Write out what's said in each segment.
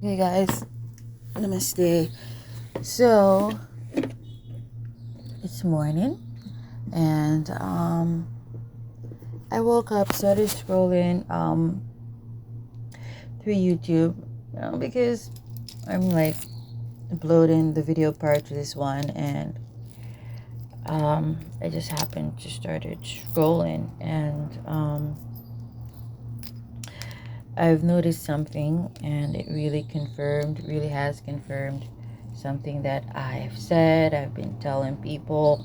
Hey guys, namaste. So it's morning, and I woke up, started scrolling through YouTube, because I'm like uploading the video prior to this one, and I just happened to started scrolling, and I've noticed something, and it really has confirmed something that I've said. I've been telling people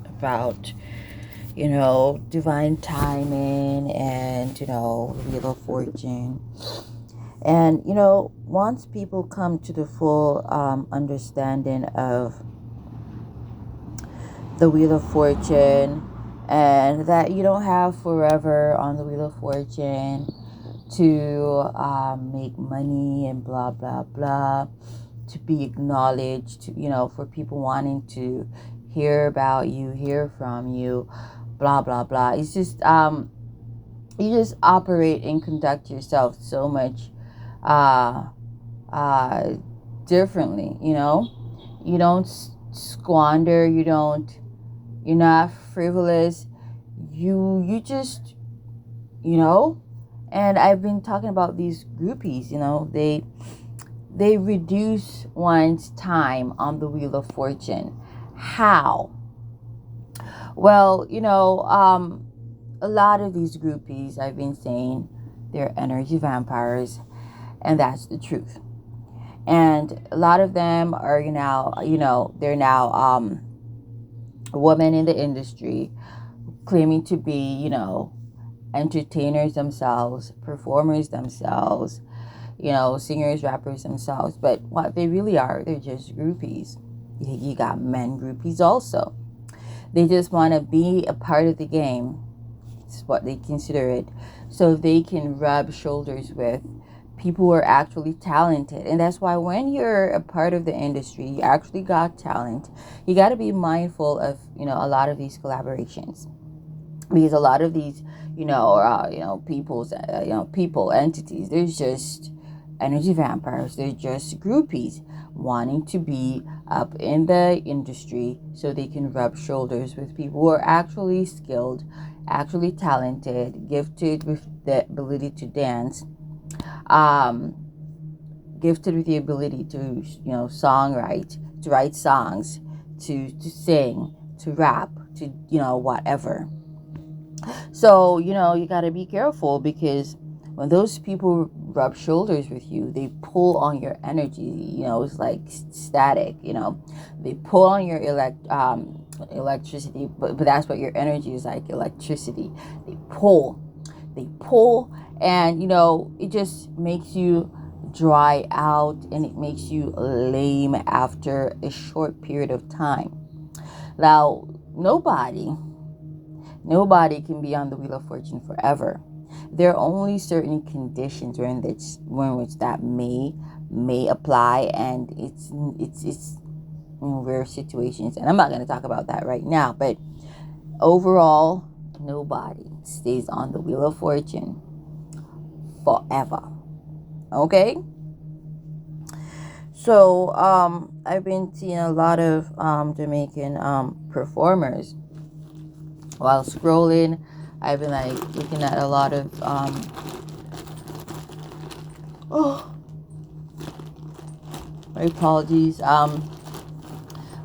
about, divine timing and, Wheel of Fortune. And, once people come to the full understanding of the Wheel of Fortune, and that you don't have forever on the Wheel of Fortune to make money and blah, blah, blah, to be acknowledged, for people wanting to hear about you, hear from you, blah, blah, blah. It's just, you just operate and conduct yourself so much uh, uh, differently, You don't squander, you're not frivolous. You just, you know, and I've been talking about these groupies, they reduce one's time on the Wheel of Fortune. How? Well, a lot of these groupies, I've been saying, they're energy vampires, and that's the truth. And a lot of them are they're now women in the industry claiming to be, entertainers themselves, performers themselves, singers, rappers themselves. But what they really are, they're just groupies. You got men groupies also. They just want to be a part of the game. It's what they consider it. So they can rub shoulders with people who are actually talented. And that's why when you're a part of the industry, you actually got talent. You got to be mindful of, a lot of these collaborations. Because a lot of these, people, entities, there's just energy vampires. They're just groupies wanting to be up in the industry so they can rub shoulders with people who are actually skilled, actually talented, gifted with the ability to dance, um, gifted with the ability to, songwrite, to write songs, to sing, to rap, to, whatever. So, you got to be careful, because when those people rub shoulders with you, they pull on your energy. It's like static. They pull on your electricity, but that's what your energy is like, electricity. They pull, and it just makes you dry out, and it makes you lame after a short period of time. Now, nobody can be on the Wheel of Fortune forever. There are only certain conditions when which that may apply, and it's rare situations, and I'm not going to talk about that right now. But overall, nobody stays on the Wheel of Fortune forever. Okay. So I've been seeing a lot of Jamaican performers while scrolling. I've been like looking at a lot of oh, my apologies. A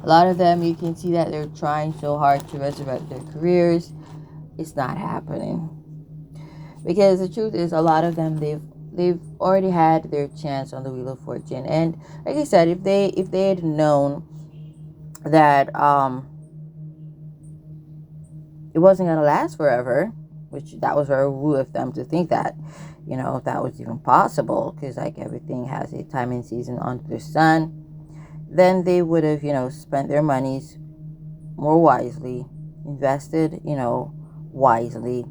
lot of them, you can see that they're trying so hard to resurrect their careers. It's not happening, because the truth is, a lot of them, they've already had their chance on the Wheel of Fortune. And like I said, if they had known that it wasn't going to last forever, which that was very rude of them to think that, if that was even possible, because like everything has a time and season under the sun, then they would have, spent their monies more wisely, invested, wisely,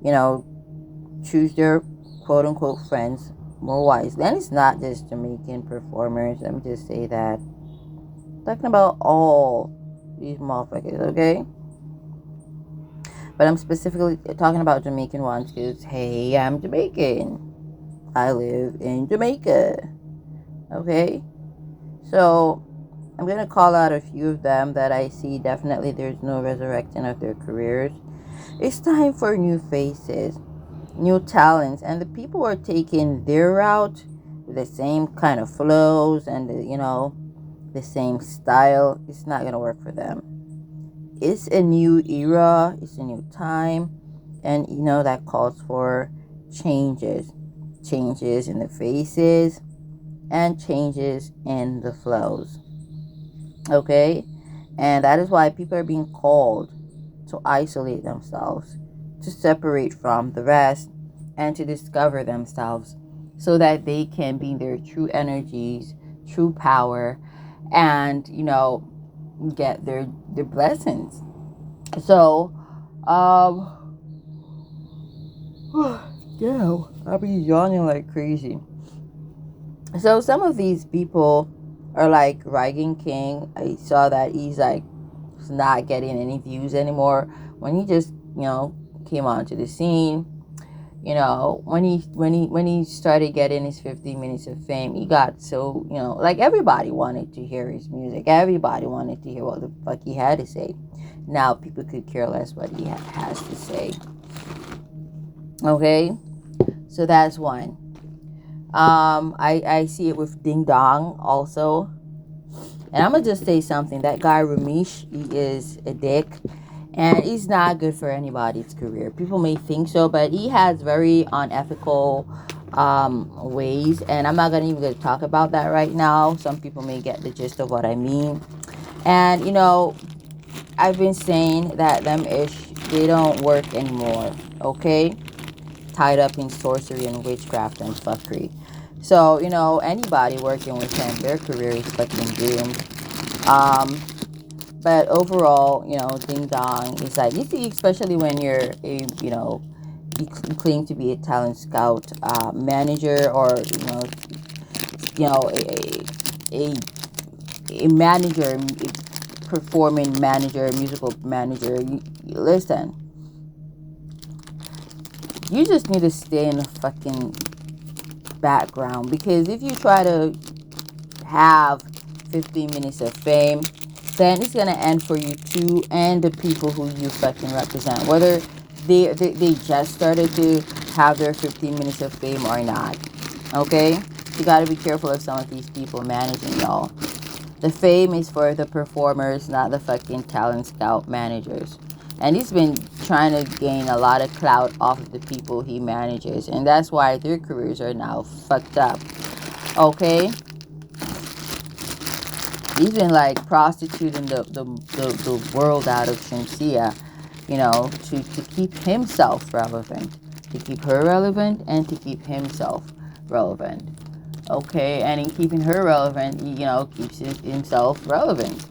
you know, choose their quote unquote friends more wisely. And it's not just Jamaican performers. Let me just say that. I'm talking about all these motherfuckers, okay? But I'm specifically talking about Jamaican ones because, hey, I'm Jamaican. I live in Jamaica. Okay? So, I'm going to call out a few of them that I see definitely there's no resurrecting of their careers. It's time for new faces, new talents, and the people who are taking their route with the same kind of flows and the same style. It's not going to work for them. It's a new era, it's a new time, and that calls for changes. Changes in the faces and changes in the flows. Okay? And that is why people are being called to isolate themselves, to separate from the rest, and to discover themselves so that they can be their true energies, true power, and get their blessings. So, yeah, I'll be yawning like crazy. So some of these people are like Rigan King. I saw that he's like not getting any views anymore when he just came onto the scene. When he started getting his 15 minutes of fame, he got so like everybody wanted to hear his music. Everybody wanted to hear what the fuck he had to say. Now people could care less what he has to say. Okay, so that's one. I see it with Ding Dong also. And I'm gonna just say something. That guy Ramesh, he is a dick, and he's not good for anybody's career. People may think so, but he has very unethical ways, and I'm not gonna even gonna talk about that right now. Some people may get the gist of what I mean. And I've been saying that them ish they don't work anymore. Okay, tied up in sorcery and witchcraft and fuckery. So, anybody working with him, their career is fucking doomed. Um, but overall, ding dong is like, you see, especially when you're you claim to be a talent scout, manager, or, a, a manager, a performing manager, musical manager. You listen, you just need to stay in the fucking background, because if you try to have 15 minutes of fame, then it's gonna end for you too, and the people who you fucking represent, whether they just started to have their 15 minutes of fame or not. Okay, you got to be careful of some of these people managing y'all. The fame is for the performers, not the fucking talent scout managers. And he's been trying to gain a lot of clout off of the people he manages, and that's why their careers are now fucked up. Okay, he's been like prostituting the world out of Shamsia, to keep himself relevant, to keep her relevant, and to keep himself relevant. Okay, and in keeping her relevant, he, keeps himself relevant.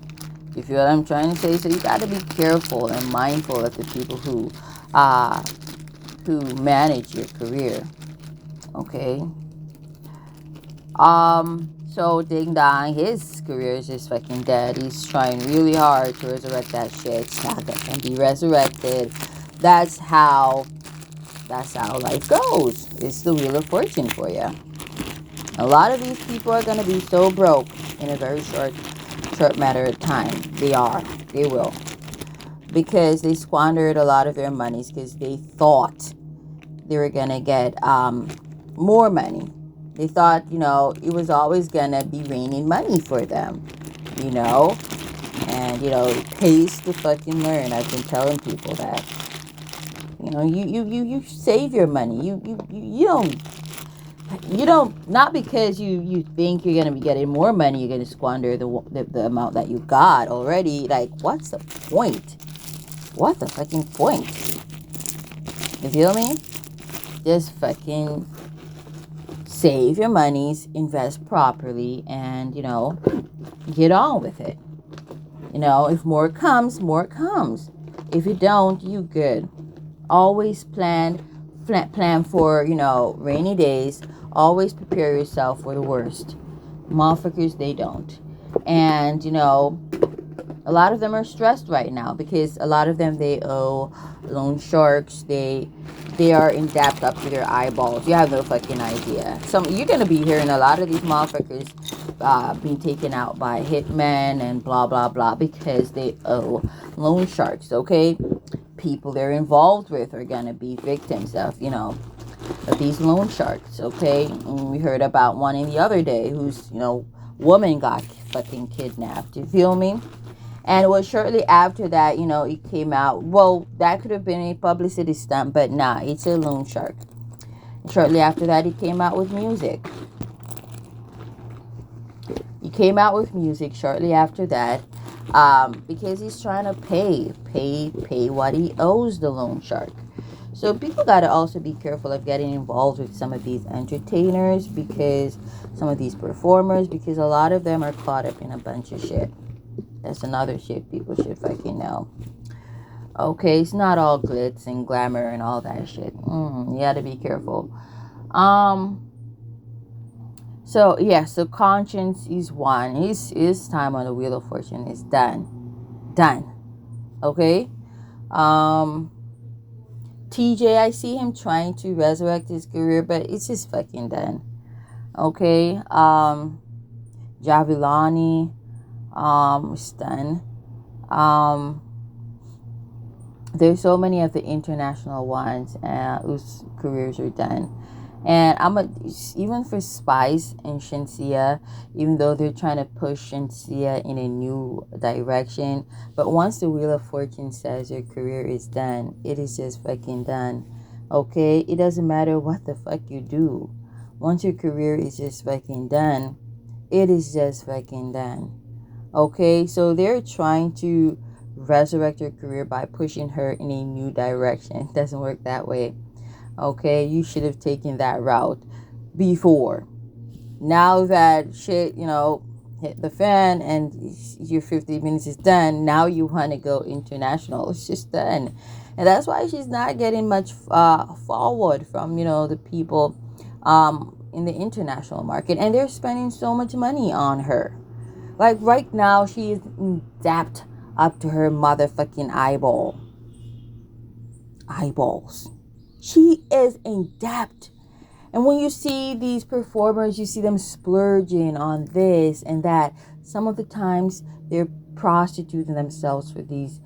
You feel what I'm trying to say? So you got to be careful and mindful of the people who manage your career. Okay. So Ding Dong, his career is just fucking dead. He's trying really hard to resurrect that shit. It's not gonna be resurrected. That's how life goes. It's the wheel of fortune for you. A lot of these people are gonna be so broke in a very short matter of time. They are. They will. Because they squandered a lot of their monies because they thought they were gonna get more money. They thought, it was always gonna be raining money for them, and it pays to fucking learn. I've been telling people that. You save your money. You don't not because you think you're gonna be getting more money, you're gonna squander the amount that you got already. Like, what's the point? What the fucking point? You feel me? Just fucking save your monies, invest properly, and get on with it. If more comes, more comes. If you don't, you good. Always plan for rainy days. Always prepare yourself for the worst. Motherfuckers, they don't. And a lot of them are stressed right now because a lot of them, they owe loan sharks. They are in debt up to their eyeballs. You have no fucking idea. You're gonna be hearing a lot of these motherfuckers being taken out by hitmen and blah blah blah because they owe loan sharks. Okay, people they're involved with are gonna be victims of of these loan sharks. Okay, and we heard about one in the other day whose woman got fucking kidnapped. You feel me? And it was shortly after that, it came out. Well, that could have been a publicity stunt, but nah, it's a loan shark. Shortly after that, he came out with music. He came out with music shortly after that, because he's trying to pay what he owes the loan shark. So people got to also be careful of getting involved with some of these entertainers, because some of these performers, because a lot of them are caught up in a bunch of shit. That's another shit people should fucking know. Okay, it's not all glitz and glamour and all that shit. You gotta be careful. So yeah, so conscience is one. His time on the Wheel of Fortune is done. Okay. Um, TJ, I see him trying to resurrect his career, but it's just fucking done. Okay. Javilani, it's done. There's so many of the international ones whose careers are done. And even for Spice and Shinsia, even though they're trying to push Shinsia in a new direction, but once the Wheel of Fortune says your career is done, it is just fucking done. Okay? It doesn't matter what the fuck you do. Once your career is just fucking done, it is just fucking done. Okay? So they're trying to resurrect your career by pushing her in a new direction. It doesn't work that way. Okay, you should have taken that route before. Now that shit, hit the fan and your 50 minutes is done, now you want to go international. It's just done. And that's why she's not getting much forward from, the people in the international market. And they're spending so much money on her. Like right now, she is dapped up to her motherfucking eyeballs. She is in debt. And when you see these performers, you see them splurging on this and that. Some of the times they're prostituting themselves for these,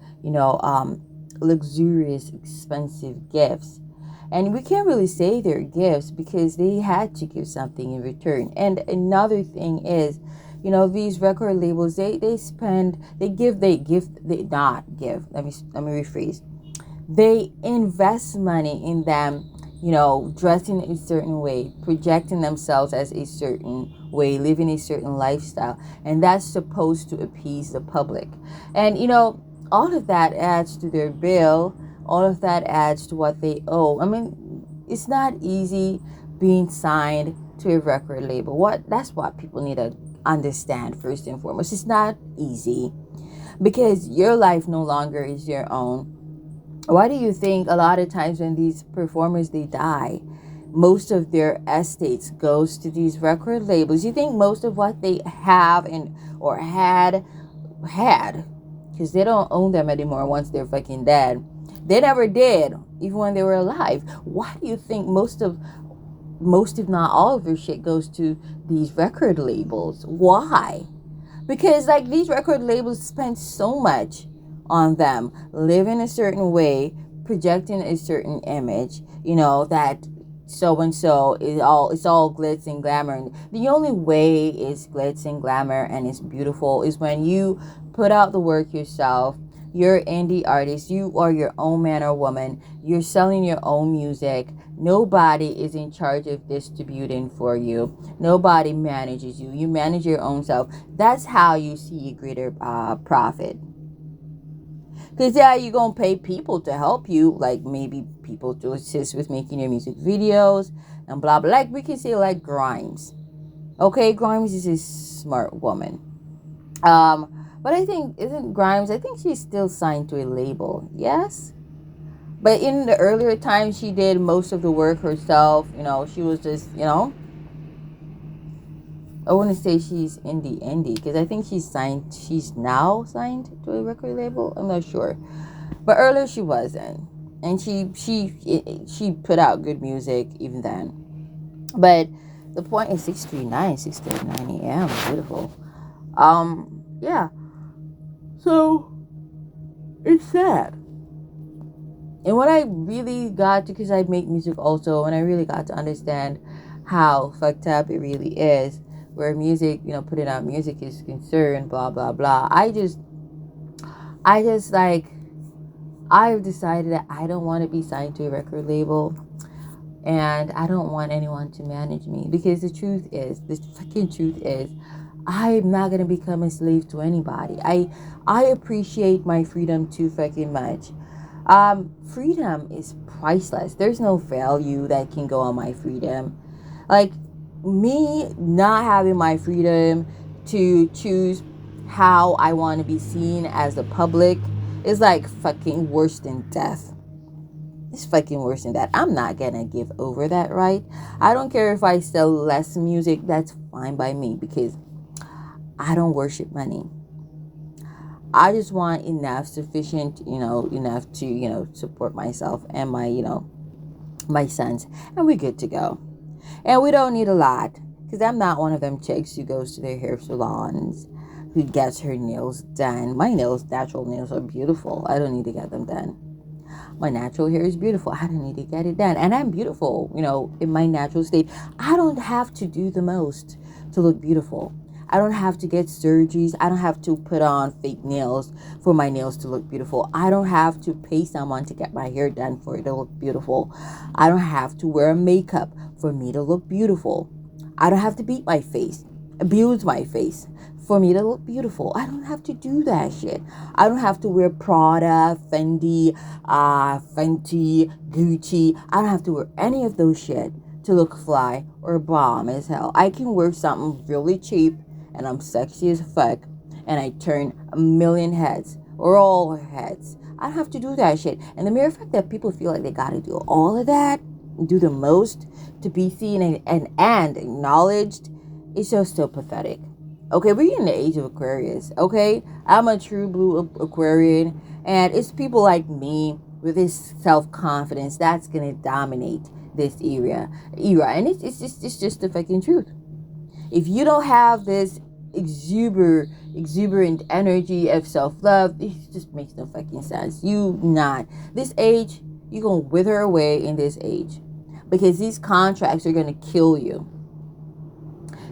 luxurious, expensive gifts. And we can't really say they're gifts because they had to give something in return. And another thing is, these record labels, they not give. Let me rephrase. They invest money in them, dressing a certain way, projecting themselves as a certain way, living a certain lifestyle. And that's supposed to appease the public. And, all of that adds to their bill. All of that adds to what they owe. I mean, it's not easy being signed to a record label. That's what people need to understand first and foremost. It's not easy because your life no longer is your own. Why do you think a lot of times when these performers they die, most of their estates goes to these record labels? You think most of what they have or had, because they don't own them anymore once they're fucking dead. They never did, even when they were alive. Why do you think most if not all of their shit goes to these record labels? Why? Because like these record labels spend so much on them, living a certain way, projecting a certain image, that so and so it's all glitz and glamour. And the only way it's glitz and glamour and it's beautiful is when you put out the work yourself. You're an indie artist, you are your own man or woman, you're selling your own music. Nobody is in charge of distributing for you. Nobody manages you. You manage your own self. That's how you see a greater profit. Because you're going to pay people to help you, like maybe people to assist with making your music videos and blah, blah. Like we can say like Grimes. Okay, Grimes is a smart woman. But I think, isn't Grimes, I think she's still signed to a label. Yes? But in the earlier times, she did most of the work herself. She was just, I wouldn't say she's indie because I think she's now signed to a record label. I'm not sure. But earlier she wasn't. And she put out good music even then. But The point is 6:39 a.m. Beautiful. Yeah. So it's sad. And when I really got to, because I make music also, when I really got to understand how fucked up it really is, where music, putting out music is concerned, blah blah blah. I just like, I've decided that I don't want to be signed to a record label, and I don't want anyone to manage me, because the fucking truth is, I'm not gonna become a slave to anybody. I appreciate my freedom too fucking much. Freedom is priceless. There's no value that can go on my freedom. Like, me not having my freedom to choose how I want to be seen as the public is like fucking worse than death. It's fucking worse than that. I'm not gonna give over that right. I don't care if I sell less music. That's fine by me, because I don't worship money. I just want enough, sufficient, enough to, support myself and my sons, and we're good to go. And we don't need a lot, because I'm not one of them chicks who goes to their hair salons, who gets her nails done. My natural nails are beautiful. I don't need to get them done. My natural hair is beautiful. I don't need to get it done. And I'm beautiful, in my natural state. I don't have to do the most to look beautiful. I don't have to get surgeries. I don't have to put on fake nails for my nails to look beautiful. I don't have to pay someone to get my hair done for it to look beautiful. I don't have to wear makeup for me to look beautiful. I don't have to beat my face, abuse my face for me to look beautiful. I don't have to do that shit. I don't have to wear Prada, Fendi, Fenty, Gucci. I don't have to wear any of those shit to look fly or bomb as hell. I can wear something really cheap and I'm sexy as fuck, and I turn a million heads or all heads. I don't have to do that shit. And the mere fact that people feel like they gotta do all of that, do the most to be seen and acknowledged, is just so pathetic. Okay, we're in the age of Aquarius. Okay, I'm a true blue Aquarian, and it's people like me with this self-confidence that's gonna dominate this era, and it's just the fucking truth. If you don't have this exuberant energy of self-love, it just makes no fucking sense. You not. This age, you're going to wither away in this age, because these contracts are going to kill you.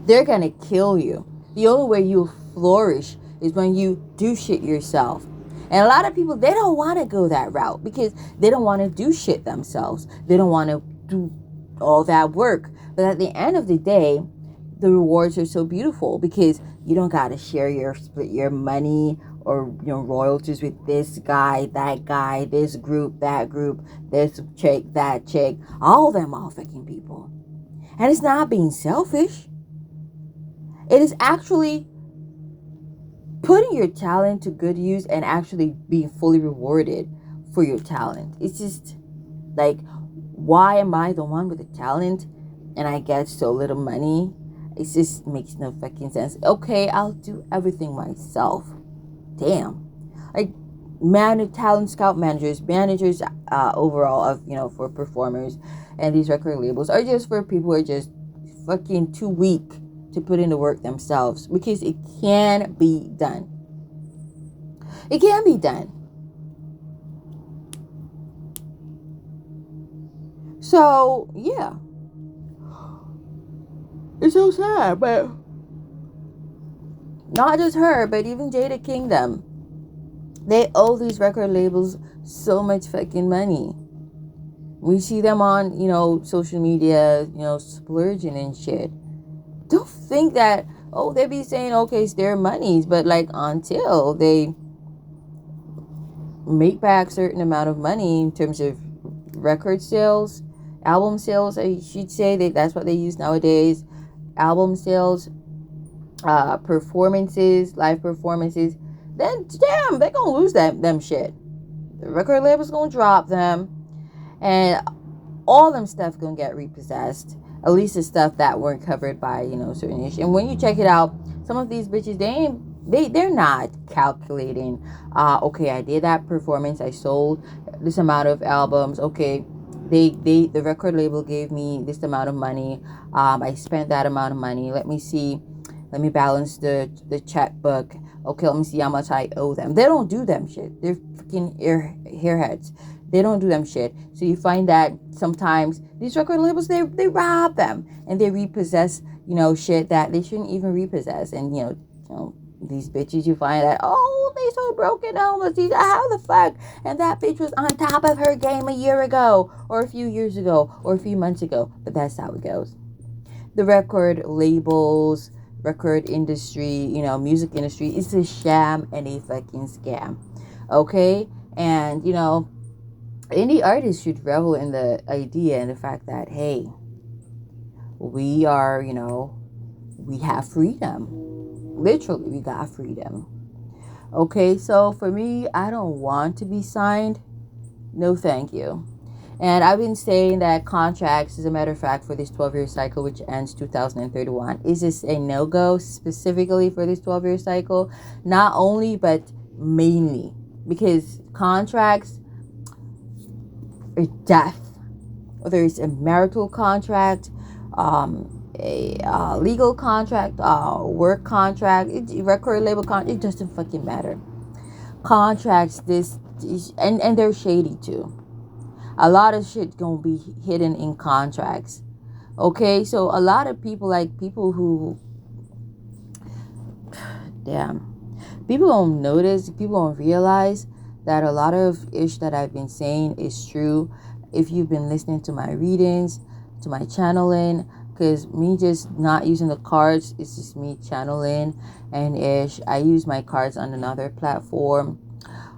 They're going to kill you. The only way you'll flourish is when you do shit yourself. And a lot of people, they don't want to go that route, because they don't want to do shit themselves. They don't want to do all that work. But at the end of the day, the rewards are so beautiful, because you don't got to split your money or royalties with this guy, that guy, this group, that group, this chick, that chick, all of them, all fucking people. And it's not being selfish. It is actually putting your talent to good use and actually being fully rewarded for your talent. It's just like, why am I the one with the talent and I get so little money? It just makes no fucking sense. Okay, I'll do everything myself. Damn. Like, talent scout managers overall of, for performers, and these record labels are just for people who are just fucking too weak to put in the work themselves, because it can be done. It can be done. So, yeah. It's so sad, but not just her, but even Jada Kingdom. They owe these record labels so much fucking money. We see them on, social media, splurging and shit. Don't think that, they be saying, okay, it's their monies, but like, until they make back certain amount of money in terms of record sales, album sales, I should say, that's what they use nowadays. Album sales, performances, live performances, then damn, they're gonna lose them shit. The record label's gonna drop them, and all them stuff gonna get repossessed. At least the stuff that weren't covered by certain issue. And when you check it out, some of these bitches, they're not calculating. Okay, I did that performance, I sold this amount of albums. Okay, the record label gave me this amount of money. I spent that amount of money. Let me see. Let me balance the checkbook. Okay, let me see how much I owe them. They don't do them shit. They're freaking hairheads. They don't do them shit. So you find that sometimes these record labels, they rob them and they repossess, shit that they shouldn't even repossess. And these bitches, you find that, oh, they so broken homeless. How the fuck? And that bitch was on top of her game a year ago, or a few years ago, or a few months ago. But that's how it goes. The record labels, record industry, music industry is a sham and a fucking scam. Okay? And, indie artists should revel in the idea and the fact that, hey, we are, we have freedom. Literally, we got freedom. Okay, so for me, I don't want to be signed. No, thank you. And I've been saying that contracts, as a matter of fact, for this 12-year cycle, which ends 2031, is this a no-go specifically for this 12-year cycle? Not only, but mainly. Because contracts are death. Whether it's a marital contract, a legal contract, work contract, record label contract, it doesn't fucking matter. Contracts, and they're shady too. A lot of shit gonna be hidden in contracts. Okay, so a lot of people, who, damn, people don't notice, people don't realize that a lot of ish that I've been saying is true. If you've been listening to my readings, to my channeling, because me just not using the cards, it's just me channeling and ish. I use my cards on another platform.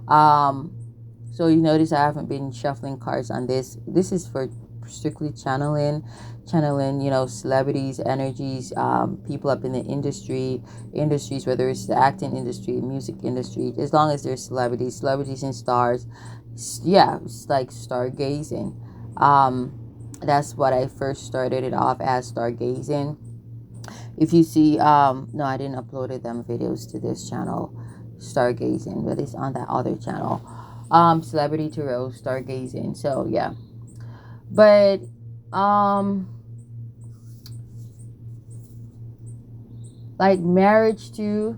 So you notice I haven't been shuffling cards on this. This is for strictly channeling, celebrities, energies, people up in the industries, whether it's the acting industry, music industry, as long as there's celebrities and stars. Yeah, it's like stargazing. That's what I first started it off as, stargazing. If you see, no, I didn't upload them videos to this channel, stargazing, but it's on that other channel. Celebrity tarot, stargazing. So yeah, but like marriage too,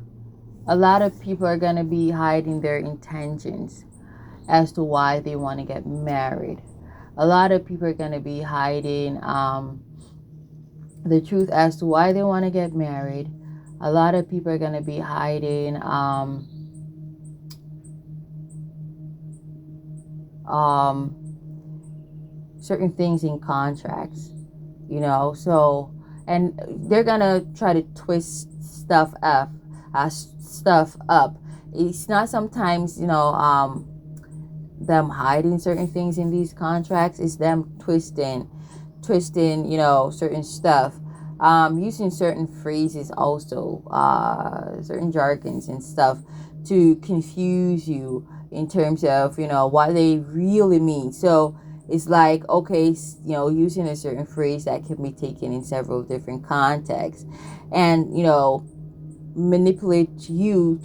a lot of people are gonna be hiding their intentions as to why they want to get married. A lot of people are gonna be hiding the truth as to why they want to get married. A lot of people are gonna be hiding certain things in contracts, so, and they're gonna try to twist stuff up. It's not sometimes, them hiding certain things in these contracts. It's them twisting, certain stuff, using certain phrases also, certain jargons and stuff to confuse you in terms of, what they really mean. So it's like, okay, using a certain phrase that can be taken in several different contexts, and, manipulate you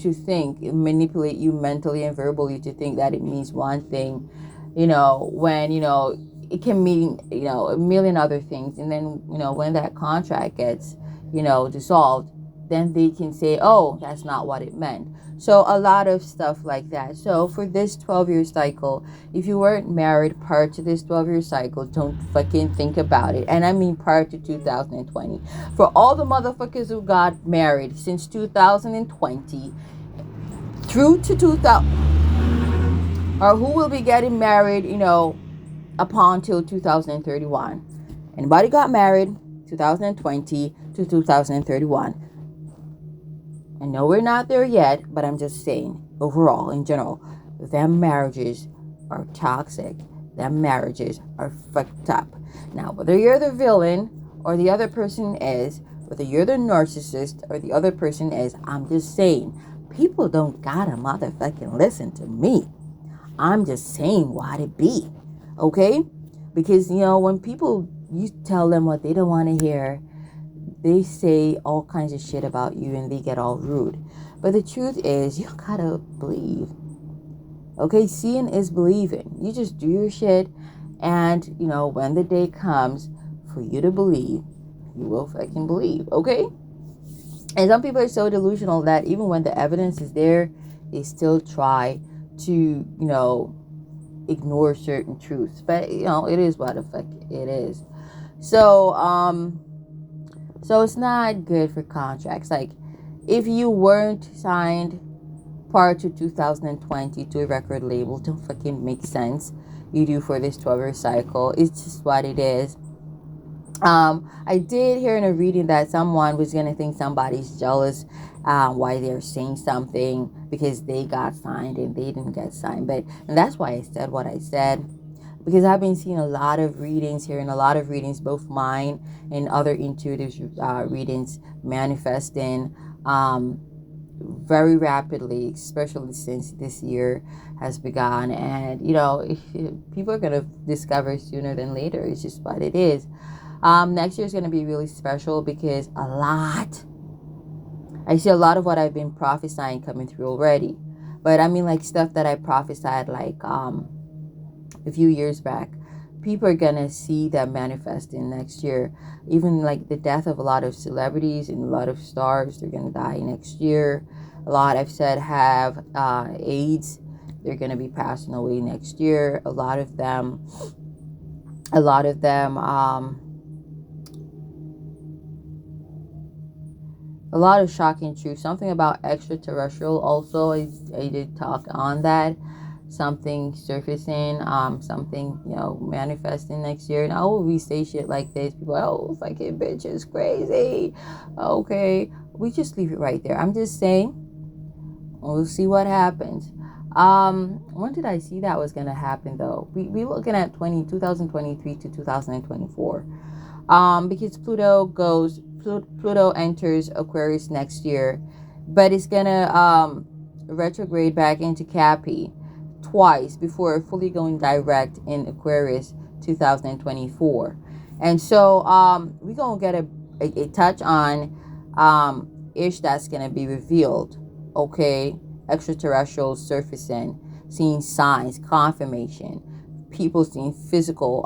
mentally and verbally to think that it means one thing, when, it can mean, a million other things. And then, when that contract gets, dissolved, then they can say, oh, that's not what it meant. So a lot of stuff like that. So for this 12-year cycle, if you weren't married prior to this 12-year cycle, don't fucking think about it. And I mean prior to 2020. For all the motherfuckers who got married since 2020 through to 2000, or who will be getting married, upon till 2031. Anybody got married 2020 to 2031? I know we're not there yet, but I'm just saying, overall, in general, them marriages are toxic. Them marriages are fucked up. Now, whether you're the villain or the other person is, whether you're the narcissist or the other person is, I'm just saying, people don't gotta motherfucking listen to me. I'm just saying what it be, okay? Because, when people, you tell them what they don't want to hear, they say all kinds of shit about you and they get all rude. But the truth is, you gotta believe. Okay, seeing is believing. You just do your shit And, when the day comes for you to believe, you will fucking believe, okay? And some people are so delusional that even when the evidence is there, they still try to, ignore certain truths. But, it is what the fuck it is. So it's not good for contracts. Like, if you weren't signed prior to 2020 to a record label, don't fucking make sense. You do for this 12-year cycle. It's just what it is. I did hear in a reading that someone was gonna think somebody's jealous, why they're saying something because they got signed and they didn't get signed. And that's why I said what I said, because I've been seeing a lot of readings, hearing a lot of readings, both mine and other intuitive readings, manifesting very rapidly, especially since this year has begun. And people are gonna discover sooner than later. It's just what it is. Next year is going to be really special because I see a lot of what I've been prophesying coming through already. But I mean, like, stuff that I prophesied like a few years back. People are going to see that manifesting next year. Even like the death of a lot of celebrities and a lot of stars, they're going to die next year. A lot, I've said, have AIDS. They're going to be passing away next year. A lot of them, a lot of shocking truth. Something about extraterrestrial also. I did talk on that. Something surfacing, something, manifesting next year. Now we say shit like this, people are, oh, fucking bitch is crazy. Okay, we just leave it right there. I'm just saying, we'll see what happens. When did I see that was gonna happen though? We looking at 2023 to 2024. Because Pluto enters Aquarius next year, but it's gonna retrograde back into Cappy twice before fully going direct in Aquarius 2024. And so we're gonna get a touch on ish that's gonna be revealed. Okay, extraterrestrials surfacing, seeing signs, confirmation, people seeing physical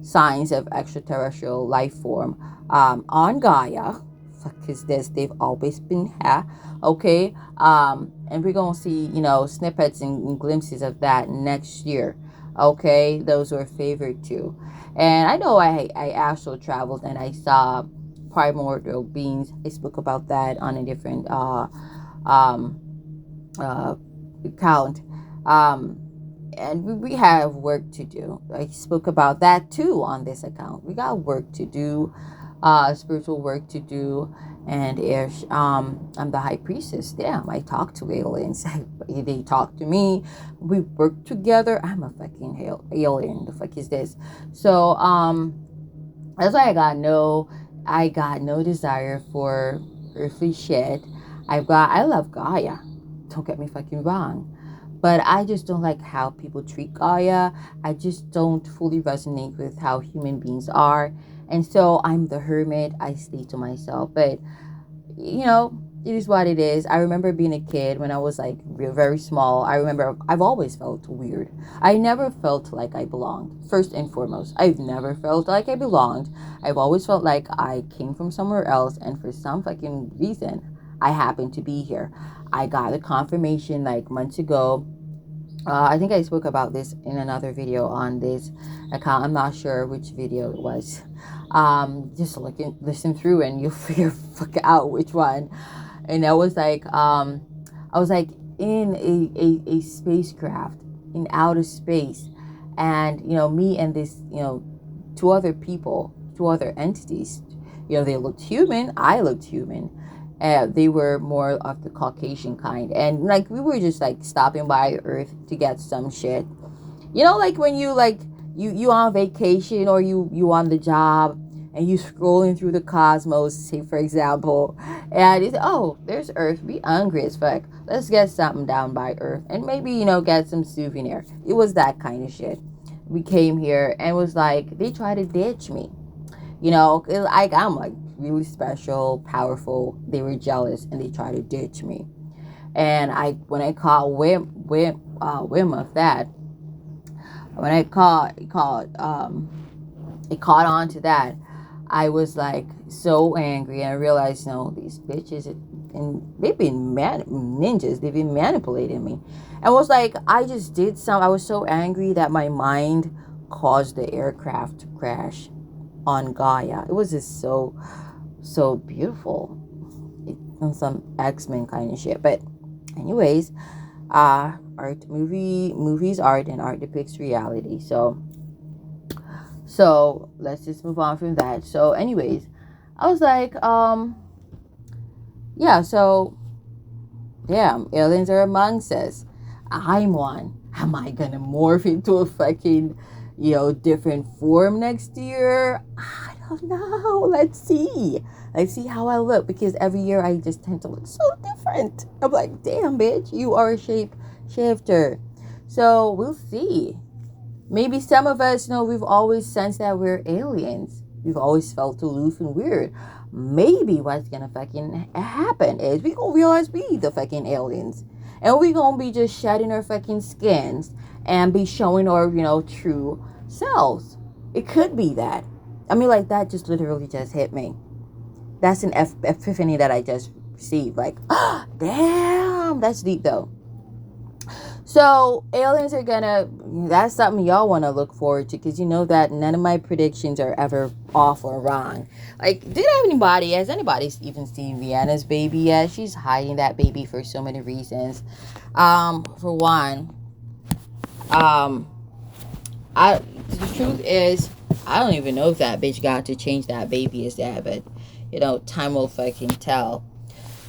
signs of extraterrestrial life form on Gaia. Fuck is this? They've always been here. Okay. And we're gonna see, snippets and glimpses of that next year. Okay, those were favored too. And I know I astral traveled and I saw primordial beings. I spoke about that on a different um account. And we have work to do. I spoke about that too on this account. We got work to do, spiritual work to do. And if I'm the high priestess, damn, I talk to aliens. They talk to me. We work together. I'm a fucking alien. The fuck is this? So that's why I got no desire for earthly shit. I love Gaia. Don't get me fucking wrong. But I just don't like how people treat Gaia. I just don't fully resonate with how human beings are. And so I'm the hermit. I stay to myself. But, it is what it is. I remember being a kid when I was like very small. I remember I've always felt weird. I never felt like I belonged. First and foremost, I've never felt like I belonged. I've always felt like I came from somewhere else. And for some fucking reason, I happened to be here. I got a confirmation like months ago. I think I spoke about this in another video on this account. I'm not sure which video it was. Just listen through and you'll figure fuck out which one. And I was like in a spacecraft in outer space, and me and this two other people, two other entities. They looked human. I looked human. They were more of the Caucasian kind, and like we were just like stopping by Earth to get some shit. Like when you on vacation, or you on the job and you scrolling through the cosmos, say for example, and it's, oh, there's Earth. We hungry as fuck. Let's get something down by Earth, and maybe get some souvenir. It was that kind of shit. We came here and was like they try to ditch me. I'm like really special, powerful. They were jealous and they tried to ditch me. And when I caught whim of that, When it caught on to that, I was like so angry, and I realized, no, these bitches, and they've been ninjas. They've been manipulating me. And it was like I just did some. I was so angry that my mind caused the aircraft to crash on Gaia. It was just so beautiful. Some X-Men kind of shit. But anyways, movies art, and art depicts reality. So let's just move on from that. So anyways, I was like, yeah, so damn, aliens are amongst us. I'm one. Am I gonna morph into a fucking, different form next year? I don't know. Let's see. Let's see how I look, because every year I just tend to look so different. I'm like, damn, bitch, you are a shape shifter. So we'll see. Maybe some of us, we've always sensed that we're aliens. We've always felt aloof and weird. Maybe what's gonna fucking happen is we gonna realize we the fucking aliens. And we gonna be just shedding our fucking skins and be showing our, true selves. It could be that. I mean, like, that just literally just hit me. That's an epiphany that I just received. Like, damn, that's deep though. So aliens are that's something y'all want to look forward to, because you know that none of my predictions are ever off or wrong. Like, has anybody even seen Rihanna's baby yet? She's hiding that baby for so many reasons. For one, the truth is, I don't even know if that bitch got to change that baby as that, but time will fucking tell.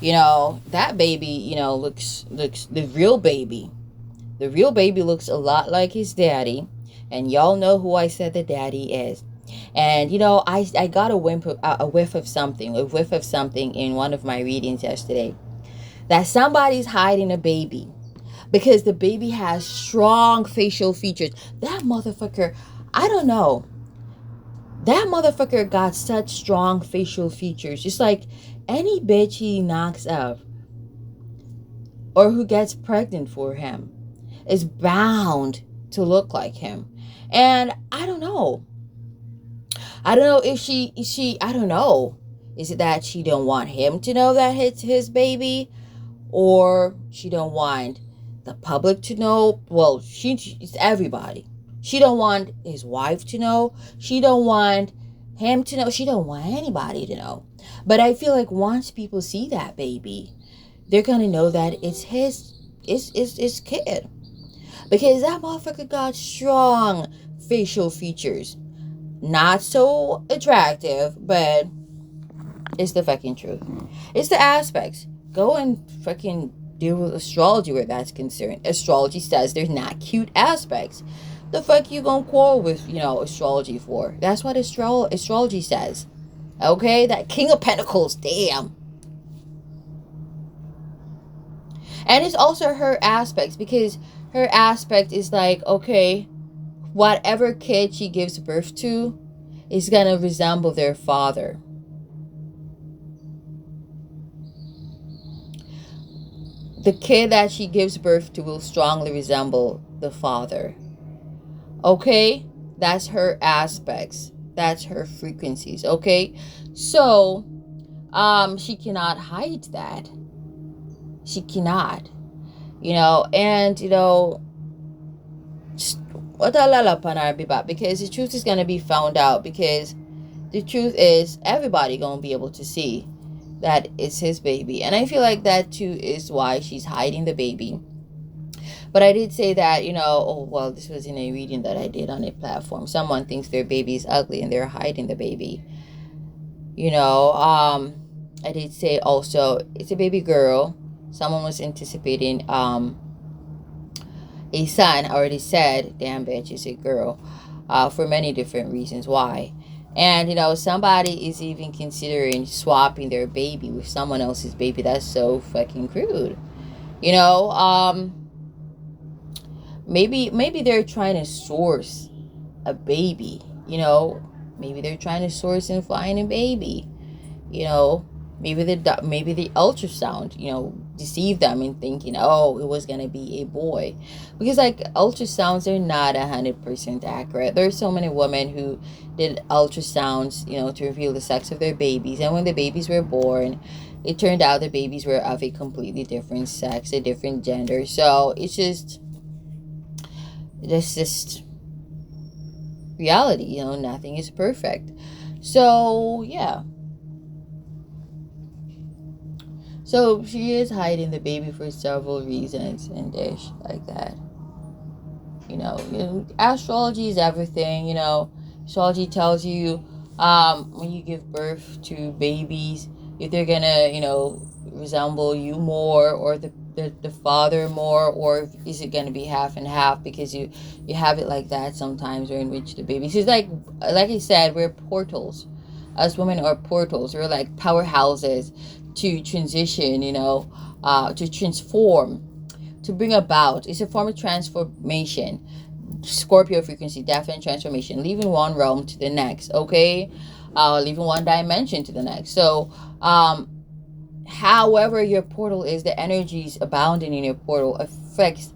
That baby, looks the real baby. The real baby looks a lot like his daddy, and y'all know who I said the daddy is. And I got a whiff of something in one of my readings yesterday, that somebody's hiding a baby, because the baby has strong facial features. That motherfucker, I don't know. That motherfucker got such strong facial features, just like any bitch he knocks up or who gets pregnant for him is bound to look like him. And I don't know if she I don't know, is it that she don't want him to know that it's his baby, or she don't want the public to know? Well, it's everybody. She don't want his wife to know. She don't want him to know. She don't want anybody to know. But I feel like once people see that baby, they're gonna know that it's his kid. Because that motherfucker got strong facial features. Not so attractive, but it's the fucking truth. It's the aspects. Go and fucking deal with astrology where that's concerned. Astrology says there's not cute aspects. The fuck you gonna quarrel with, astrology for? That's what astrology says. Okay? That King of Pentacles, damn. And it's also her aspects, because her aspect is like, okay, whatever kid she gives birth to is gonna resemble their father. The kid that she gives birth to will strongly resemble the father. Okay? That's her aspects. That's her frequencies. Okay? So, she cannot hide that. She cannot. And, because the truth is going to be found out, because the truth is everybody going to be able to see that it's his baby. And I feel like that too is why she's hiding the baby. But I did say that, this was in a reading that I did on a platform. Someone thinks their baby is ugly and they're hiding the baby. I did say also it's a baby girl. Someone was anticipating a son. I already said, damn bitch, it's a girl, for many different reasons why. And somebody is even considering swapping their baby with someone else's baby. That's so fucking crude. Maybe they're trying to source a baby. Maybe they're trying to source and find a baby. maybe the ultrasound, deceived them in thinking, oh, it was gonna be a boy, because like ultrasounds are not 100% accurate. There's so many women who did ultrasounds, to reveal the sex of their babies, and when the babies were born, it turned out the babies were of a completely different sex, a different gender. So it's just reality. Nothing is perfect. So yeah. So she is hiding the baby for several reasons and dish like that. Astrology is everything. Astrology tells you, when you give birth to babies, if they're gonna, resemble you more, or the father more, or is it gonna be half and half, because you have it like that sometimes, or in which the babies. It's like I said, we're portals. Us women are portals. We're like powerhouses to transition, to transform, to bring about. It's a form of transformation. Scorpio frequency, definite transformation, leaving one realm to the next, okay? Leaving one dimension to the next. So, however your portal is, the energies abounding in your portal affects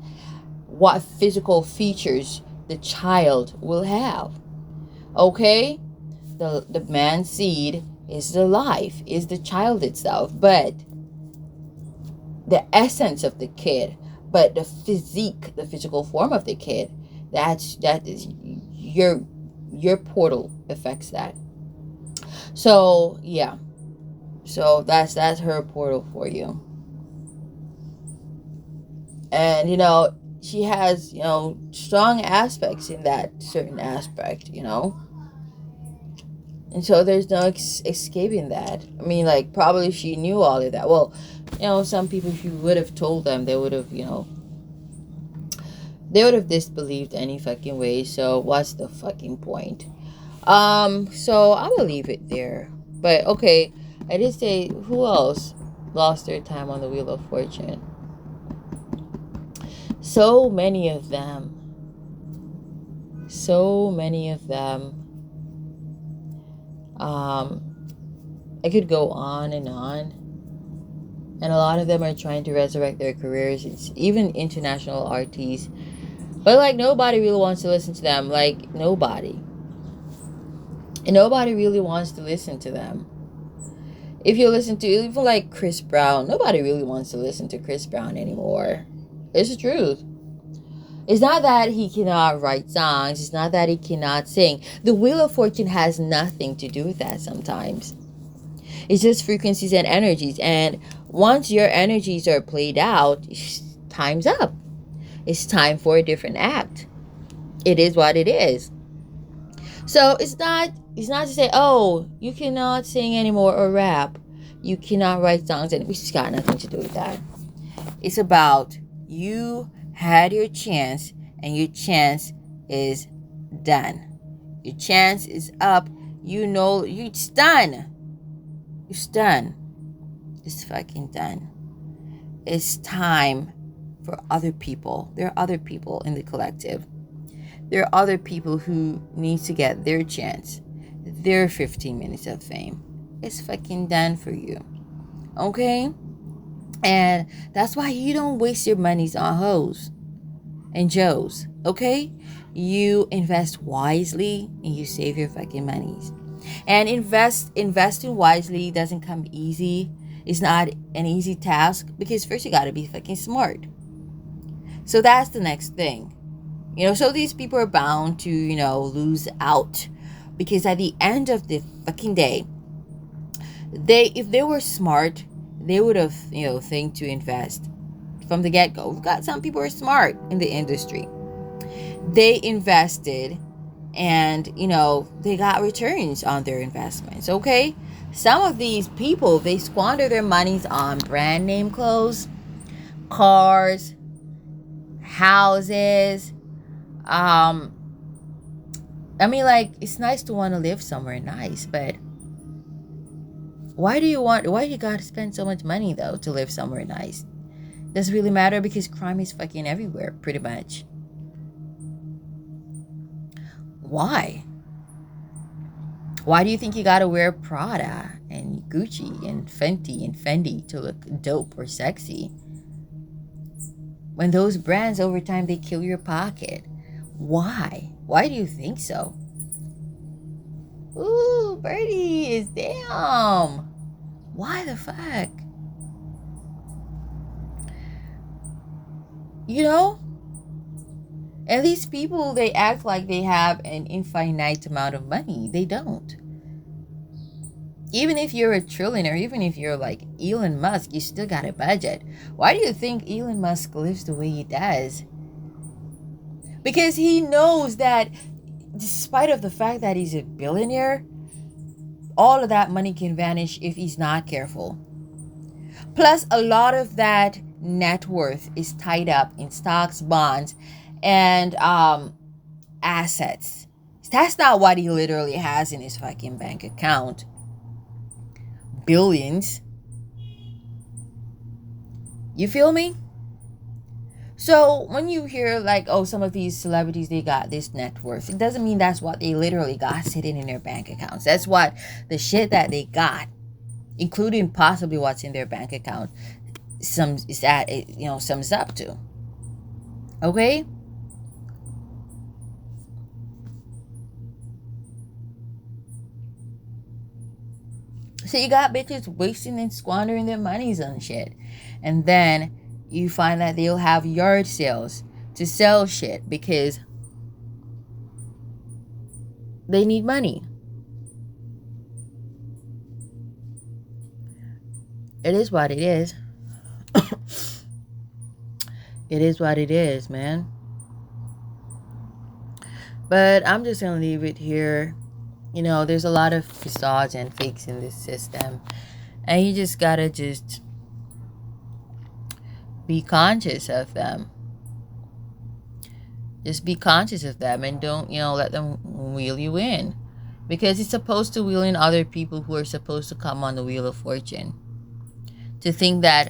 what physical features the child will have, okay? The man seed is the life, is the child itself, but the essence of the kid, but the physique, the physical form of the kid, that is your portal affects that. So yeah, so that's her portal for you. And she has strong aspects in that certain aspect, and so there's no escaping that. I mean, like, probably she knew all of that. Well, some people, if you would have told them, they would have disbelieved any fucking way. So what's the fucking point? So I'm gonna leave it there. But okay, I did say, who else lost their time on the Wheel of Fortune? So many of them. So many of them. I could go on and on. And a lot of them are trying to resurrect their careers. It's even international artists. But like, nobody really wants to listen to them. Like, nobody. And nobody really wants to listen to them. If you listen to even like Chris Brown, nobody really wants to listen to Chris Brown anymore. It's the truth. It's not that he cannot write songs. It's not that he cannot sing. The Wheel of Fortune has nothing to do with that sometimes. It's just frequencies and energies. And once your energies are played out, time's up. It's time for a different act. It is what it is. So it's not to say, oh, you cannot sing anymore or rap. You cannot write songs, and it's got nothing to do with that. It's about, you had your chance, and your chance is done. Your chance is up. It's done. It's done. It's fucking done. It's time for other people. There are other people in the collective. There are other people who need to get their chance, their 15 minutes of fame. It's fucking done for you. Okay? And that's why you don't waste your monies on hoes and Joes. Okay? You invest wisely and you save your fucking monies. And investing wisely doesn't come easy. It's not an easy task, because first you gotta be fucking smart. So that's the next thing. So these people are bound to, lose out, because at the end of the fucking day, if they were smart, they would have, think to invest from the get-go. We've got some people who are smart in the industry. They invested, and, they got returns on their investments, okay? Some of these people, they squander their monies on brand name clothes, cars, houses. I mean, like, it's nice to want to live somewhere nice, but why do you gotta spend so much money, though, to live somewhere nice? Does it really matter? Because crime is fucking everywhere, pretty much. Why? Why do you think you gotta wear Prada and Gucci and Fenty and Fendi to look dope or sexy? When those brands over time they kill your pocket. Why? Why do you think so? Ooh, birdie is damn. Why the fuck? You know? And these people, they act like they have an infinite amount of money. They don't. Even if you're a trillionaire, even if you're like Elon Musk, you still got a budget. Why do you think Elon Musk lives the way he does? Because he knows that despite of the fact that he's a billionaire, all of that money can vanish if he's not careful. Plus, a lot of that net worth is tied up in stocks, bonds, and assets. That's not what he literally has in his fucking bank account. Billions. You feel me? So when you hear like, oh, some of these celebrities, they got this net worth, it doesn't mean that's what they literally got sitting in their bank accounts. That's what the shit that they got, including possibly what's in their bank account, sums up to. Okay? So you got bitches wasting and squandering their monies on shit. And then you find that they'll have yard sales to sell shit because they need money. It is what it is. It is what it is, man. But I'm just gonna leave it here. You know, there's a lot of facades and fakes in this system. And you just gotta just be conscious of them. Just be conscious of them and don't, let them wheel you in. Because it's supposed to wheel in other people who are supposed to come on the wheel of fortune. To think that,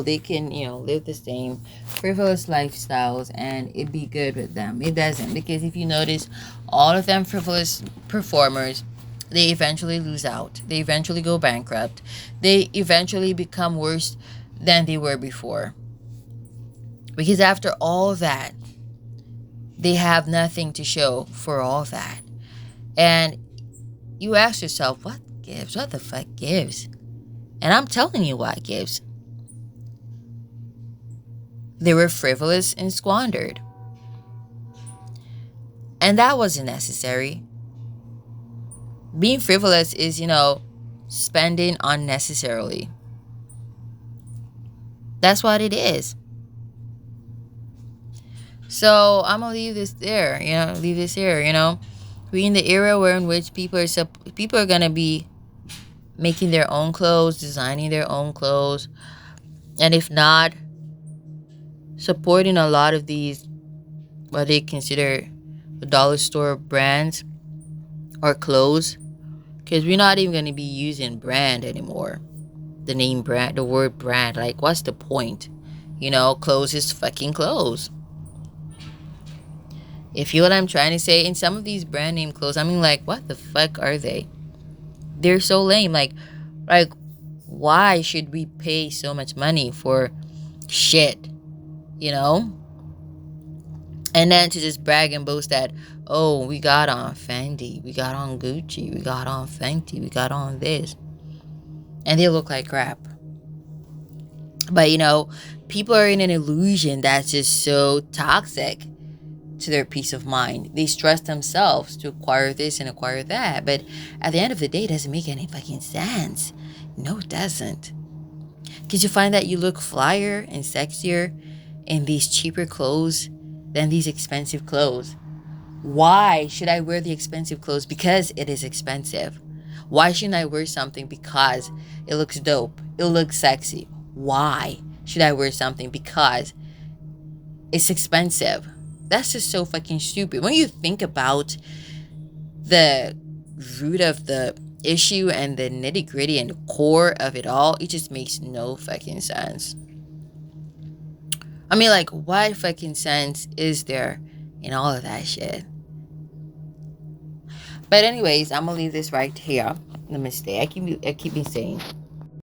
they can, live the same frivolous lifestyles and it'd be good with them. It doesn't. Because if you notice, all of them frivolous performers, they eventually lose out. They eventually go bankrupt. They eventually become worse than they were before. Because after all that, they have nothing to show for all that. And you ask yourself, what gives? What the fuck gives? And I'm telling you what gives. They were frivolous and squandered. And that wasn't necessary. Being frivolous is, spending unnecessarily. That's what it is. So I'm gonna leave this there, leave this here, We're in the era where in which people are gonna be making their own clothes, designing their own clothes, and if not, supporting a lot of these what they consider dollar store brands or clothes, because we're not even gonna be using brand anymore. The name brand, the word brand, like what's the point? Clothes is fucking clothes. If you know what I'm trying to say, in some of these brand name clothes, I mean, like, what the fuck are they? They're so lame. Like, why should we pay so much money for shit? And then to just brag and boast that, oh, we got on Fendi, we got on Gucci, we got on Fenty, we got on this. And they look like crap. But, people are in an illusion that's just so toxic to their peace of mind. They stress themselves to acquire this and acquire that. But at the end of the day, it doesn't make any fucking sense. No, it doesn't. Because you find that you look flyer and sexier in these cheaper clothes than these expensive clothes. Why should I wear the expensive clothes? Because it is expensive. Why shouldn't I wear something because it looks dope? It looks sexy. Why should I wear something because it's expensive? That's just so fucking stupid. When you think about the root of the issue and the nitty gritty and the core of it all, it just makes no fucking sense. I mean, like, what fucking sense is there in all of that shit? But anyways, I'm gonna leave this right here. Let me stay. I keep me saying